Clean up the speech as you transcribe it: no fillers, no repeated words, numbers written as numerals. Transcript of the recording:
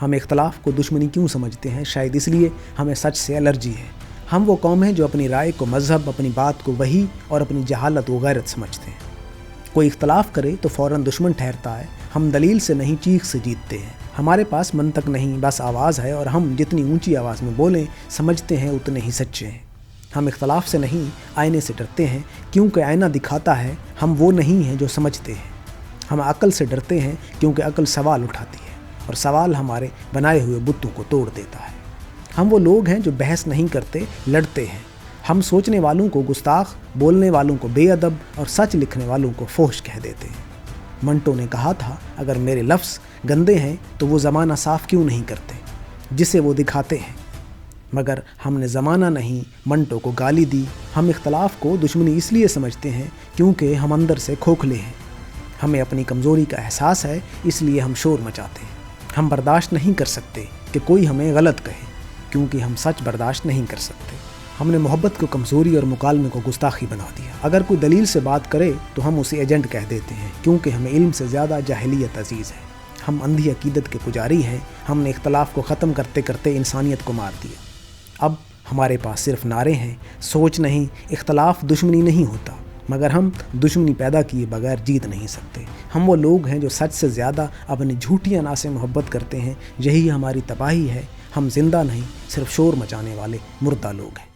ہم اختلاف کو دشمنی کیوں سمجھتے ہیں؟ شاید اس لیے ہمیں سچ سے الرجی ہے۔ ہم وہ قوم ہیں جو اپنی رائے کو مذہب، اپنی بات کو وحی اور اپنی جہالت و غیرت سمجھتے ہیں۔ کوئی اختلاف کرے تو فوراً دشمن ٹھہرتا ہے۔ ہم دلیل سے نہیں، چیخ سے جیتتے ہیں۔ ہمارے پاس منطق نہیں، بس آواز ہے، اور ہم جتنی اونچی آواز میں بولیں سمجھتے ہیں اتنے ہی سچے ہیں۔ ہم اختلاف سے نہیں، آئینے سے ڈرتے ہیں، کیونکہ آئینہ دکھاتا ہے ہم وہ نہیں ہیں جو سمجھتے ہیں۔ ہم عقل سے ڈرتے ہیں کیونکہ عقل سوال اٹھاتی ہے، اور سوال ہمارے بنائے ہوئے بتوں کو توڑ دیتا ہے۔ ہم وہ لوگ ہیں جو بحث نہیں کرتے، لڑتے ہیں۔ ہم سوچنے والوں کو گستاخ، بولنے والوں کو بے ادب اور سچ لکھنے والوں کو فحش کہہ دیتے ہیں۔ منٹو نے کہا تھا، اگر میرے لفظ گندے ہیں تو وہ زمانہ صاف کیوں نہیں کرتے جسے وہ دکھاتے ہیں؟ مگر ہم نے زمانہ نہیں، منٹو کو گالی دی۔ ہم اختلاف کو دشمنی اس لیے سمجھتے ہیں کیونکہ ہم اندر سے کھوکھلے ہیں۔ ہمیں اپنی کمزوری کا احساس ہے، اس لیے ہم شور مچاتے ہیں۔ ہم برداشت نہیں کر سکتے کہ کوئی ہمیں غلط کہے، کیونکہ ہم سچ برداشت نہیں کر سکتے۔ ہم نے محبت کو کمزوری اور مکالمے کو گستاخی بنا دیا۔ اگر کوئی دلیل سے بات کرے تو ہم اسے ایجنٹ کہہ دیتے ہیں، کیونکہ ہمیں علم سے زیادہ جاہلیت عزیز ہے۔ ہم اندھی عقیدت کے پجاری ہیں۔ ہم نے اختلاف کو ختم کرتے کرتے انسانیت کو مار دیا۔ اب ہمارے پاس صرف نعرے ہیں، سوچ نہیں۔ اختلاف دشمنی نہیں ہوتا، مگر ہم دشمنی پیدا کیے بغیر جیت نہیں سکتے۔ ہم وہ لوگ ہیں جو سچ سے زیادہ اپنی جھوٹی انا سے محبت کرتے ہیں۔ یہی ہماری تباہی ہے۔ ہم زندہ نہیں، صرف شور مچانے والے مردہ لوگ ہیں۔